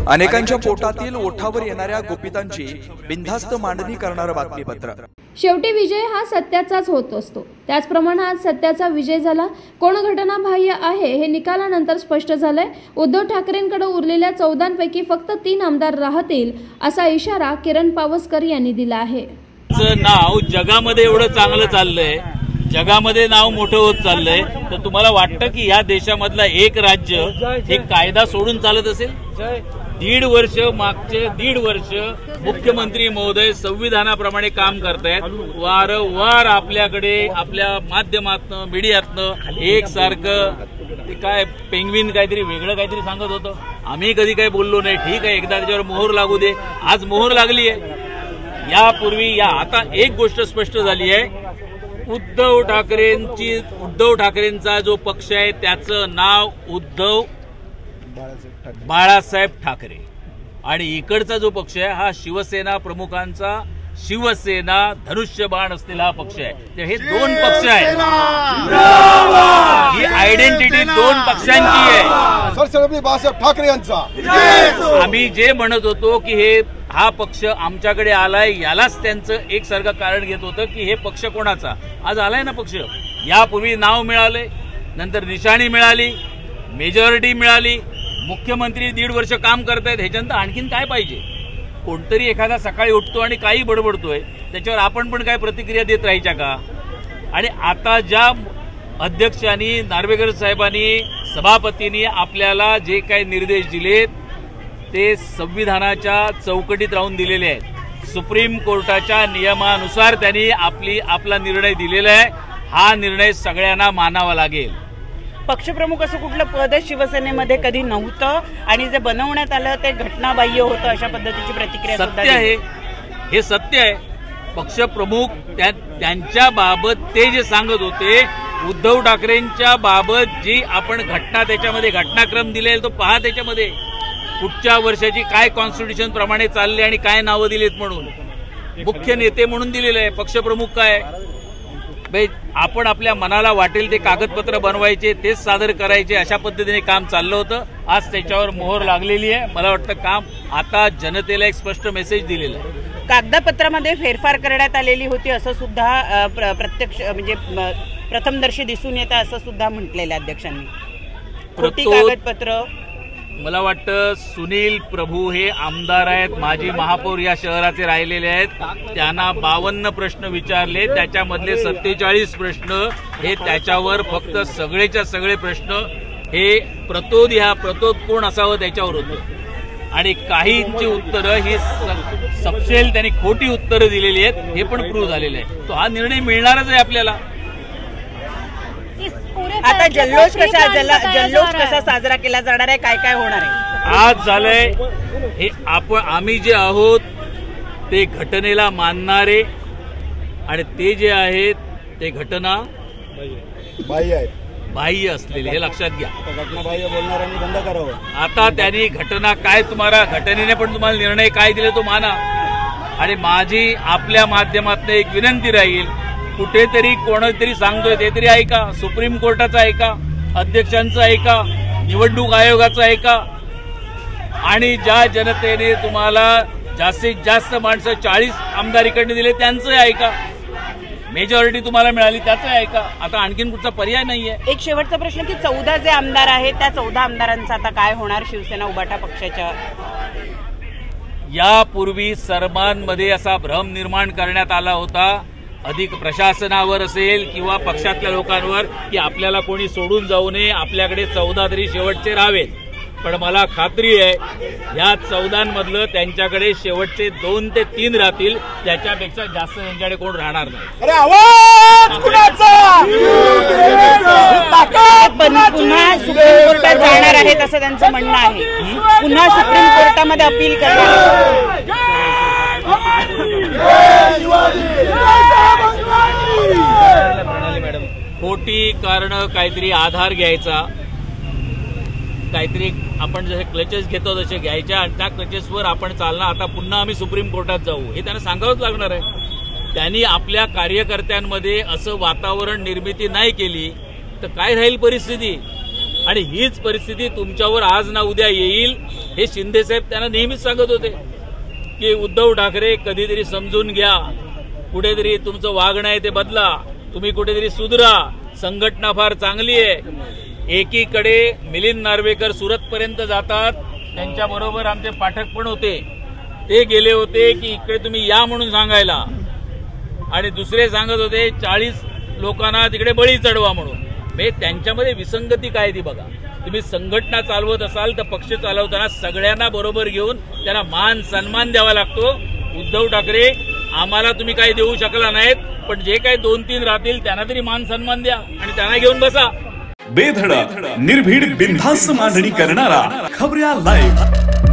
अनेकांच्या पोटातील ओठावर येणाऱ्या गुपितांची बिनधास्त मांडणी करणारं बातमीपत्र। शेवटी विजय हा सत्याचाच होत असतो। त्याचप्रमाणे आज सत्याचा विजय झाला। कोण घटनाबाह्य आहे हे निकालानंतर स्पष्ट झालंय। उद्धव ठाकरेंकडे उरलेल्या 14 पैकी फक्त 3 आमदार राहतील असा इशारा किरण पावसकर यांनी दिला आहे। नाव जगामध्ये एवढं चांगलं चाललंय, जगामध्ये नाव मोठं होत चाललंय, तर तुम्हाला वाटतं की या देशामधला एक राज्य हे कायदा सोडून चालत असेल? 1.5 वर्ष मुख्यमंत्री महोदय संविधानाप्रमाणे काम करतायत। वारंवार आपल्याकडे आपल्या माध्यमातनं मीडियातनं एकसारखं काय पेंग्विन काहीतरी वेगळं काहीतरी सांगत होतं। आम्ही कधी काही बोललो नाही। ठीक आहे, एकदा त्याच्यावर मोहर लागू दे। आज मोहर लागली आहे। यापूर्वी आता एक गोष्ट स्पष्ट झाली आहे, उद्धव ठाकरेंचा जो पक्ष आहे त्याचं नाव उद्धव बाळासाहेब ठाकरे आणि इकडचा जो पक्ष आहे हा शिवसेना प्रमुखांचा शिवसेना धनुष्यबाण असलेला हा पक्ष आहे। हे 2 पक्ष आहेत, ही आयडेंटिटी 2 पक्षांची आहे। सरसर्वपल्ली बाळासाहेब ठाकरे यांचा आम्ही जे म्हणत होतो की हा पक्ष आमच्याकडे आलाय, यालाच त्यांचं एकसारखं कारण घेत होतं की हे पक्ष कोणाचा। आज आलाय ना पक्ष। यापूर्वी नाव मिळाले, नंतर निशाणी मिळाली, मेजॉरिटी मिळाली, मुख्यमंत्री 1.5 वर्ष काम करतायत। ह्याच्यानंतर आणखीन काय पाहिजे? कोणतरी एखादा सकाळी उठतो आणि काही बडबडतोय, त्याच्यावर आपण पण काय प्रतिक्रिया देत राहायच्या का? आणि आता ज्या अध्यक्षांनी, नार्वेकर साहेबांनी, सभापतींनी आपल्याला जे काही निर्देश दिलेत ते संविधानाच्या चौकटीत राहून दिलेले आहेत। सुप्रीम कोर्टाच्या नियमानुसार त्यांनी आपला निर्णय दिलेला आहे। हा निर्णय सगळ्यांना मानावा लागेल। पक्षप्रमुख असं कुठलं पद शिवसेनेमध्ये कधी नव्हतं आणि जे बनवण्यात आलं ते घटनाबाह्य होतं अशा पद्धतीची प्रतिक्रिया सत्य आहे, हे सत्य आहे। पक्षप्रमुख त्यांच्या बाबत ते जे सांगत होते, उद्धव ठाकरेंच्या बाबत जी आपण घटना त्याच्यामध्ये घटनाक्रम दिलेला तो पहा, त्याच्यामध्ये पुढच्या वर्षाची काय कॉन्स्टिट्यूशन प्रमाणे चालले आणि काय नावं दिलेत म्हणून मुख्य नेते म्हणून दिलेलं आहे। पक्षप्रमुख काय आपण आपल्या मनाला वाटेल ते कागदपत्र बनवायचे, तेच सादर करायचे, अशा पद्धतीने काम चाललं होतं। आज त्याच्यावर मोहर लागलेली आहे। मला वाटतं काम आता जनतेला एक स्पष्ट मेसेज दिलेलं आहे। कागदपत्रामध्ये फेरफार करण्यात आलेली होती असं सुद्धा प्रत्यक्ष म्हणजे प्रथमदर्शी दिसून येतं असं सुद्धा म्हटलेलं अध्यक्षांनी। खोटी कागदपत्र। मला वाटतं सुनील प्रभू हे आमदार आहेत, माजी महापौर या शहराचे राहिलेले आहेत। त्यांना 52 प्रश्न विचारले, त्याच्यामधले 47 प्रश्न हे त्याच्यावर फक्त सगळेच्या सगळे प्रश्न हे प्रतोद कोण असावं त्याच्यावर होतं आणि काहींची उत्तरं ही सपशेल त्यांनी खोटी उत्तरं दिलेली आहेत, हे पण प्रूव्ह झालेलं आहे। तो हा निर्णय मिळणारच आहे आपल्याला। आता जल्लोष कसा साजरा केला जाणार आहे, काय होणार आहे? आज झालंय हे आम्ही जे आहोत ते घटनेला मानणारे आणि ते जे आहेत ते घटना बाह्य असलेले, हे लक्षात घ्या। घटनाबाह्य बोलणाऱ्यांनी बंद करावं। आता त्यांनी घटना काय घटनेने पण तुम्हाला निर्णय काय दिले तो माना। आणि माझी आपल्या माध्यमातून एक विनंती राहील, कुठेतरी कोणतरी सांगतोय ते तरी ऐका, सुप्रीम कोर्टाचं ऐका, अध्यक्षांचं ऐका, निवडणूक आयोगाचं ऐका आणि ज्या जनतेने तुम्हाला जास्तीत जास्त माणसं 40 आमदारीकडे दिले त्यांचं ऐका, मेजॉरिटी तुम्हाला मिळाली त्याचं ऐका। आता आणखीन कुठचा पर्याय नाहीये। एक शेवटचा प्रश्न की 14 जे आमदार आहेत त्या 14 आमदारांचं आता काय होणार? शिवसेना उभाटा पक्षाच्या यापूर्वी सर्वांमध्ये असा भ्रम निर्माण करण्यात आला होता, अधिक प्रशासनावर असेल किंवा पक्षातल्या लोकांवर, की आपल्याला कोणी सोडून जाऊ नये, आपल्याकडे 14 तरी शेवटचे राहावेत। पण मला खात्री आहे या 14 मधलं त्यांच्याकडे शेवटचे 2 ते 3 राहतील, त्याच्यापेक्षा जास्त त्यांच्याकडे कोण राहणार नाही। पुन्हा सुप्रीम कोर्टात जाणार आहेत असं त्यांचं म्हणणं आहे। पुन्हा सुप्रीम कोर्टामध्ये अपील करणार। खोटी कारण काहीतरी आधार घ्यायचा, काहीतरी आपण जसे क्लचेस घेतो तसे घ्यायच्या आणि त्या क्लचेसवर आपण चालणार। आता पुन्हा आम्ही सुप्रीम कोर्टात जाऊ हे त्यांना सांगावंच लागणार आहे। त्यांनी आपल्या कार्यकर्त्यांमध्ये असं वातावरण निर्मिती नाही केली तर काय राहील परिस्थिती? आणि हीच परिस्थिती तुमच्यावर आज ना उद्या येईल। हे शिंदे साहेब त्यांना नेहमीच सांगत होते की उद्धव ठाकरे कधीतरी समजून घ्या, कुठेतरी तुमचं वागणं आहे ते बदला, तुम्ही कुठेतरी सुधरा, संघटना फार चांगली आहे। एकीकडे मिलिंद नार्वेकर सुरतपर्यंत जातात, त्यांच्याबरोबर आमचे पाठक पण होते, ते गेले होते की इकडे तुम्ही या म्हणून सांगायला, आणि दुसरे सांगत होते 40 लोकांना तिकडे बळी चढवा म्हणून। त्यांच्यामध्ये विसंगती काय ती बघा। तुम्ही संघटना चालवत असाल तर पक्ष चालवताना सगळ्यांना बरोबर घेऊन त्यांना मान सन्मान द्यावा लागतो। उद्धव ठाकरे आम्हाला तुम्ही काही देऊ शकला नाहीत, पण जे काही 2-3 राहतील त्यांना तरी मान सन्मान द्या आणि त्यांना घेऊन बसा। बेधडक निर्भीड बिनधास्त मांडणी करणारा खबऱ्या लाईव्ह।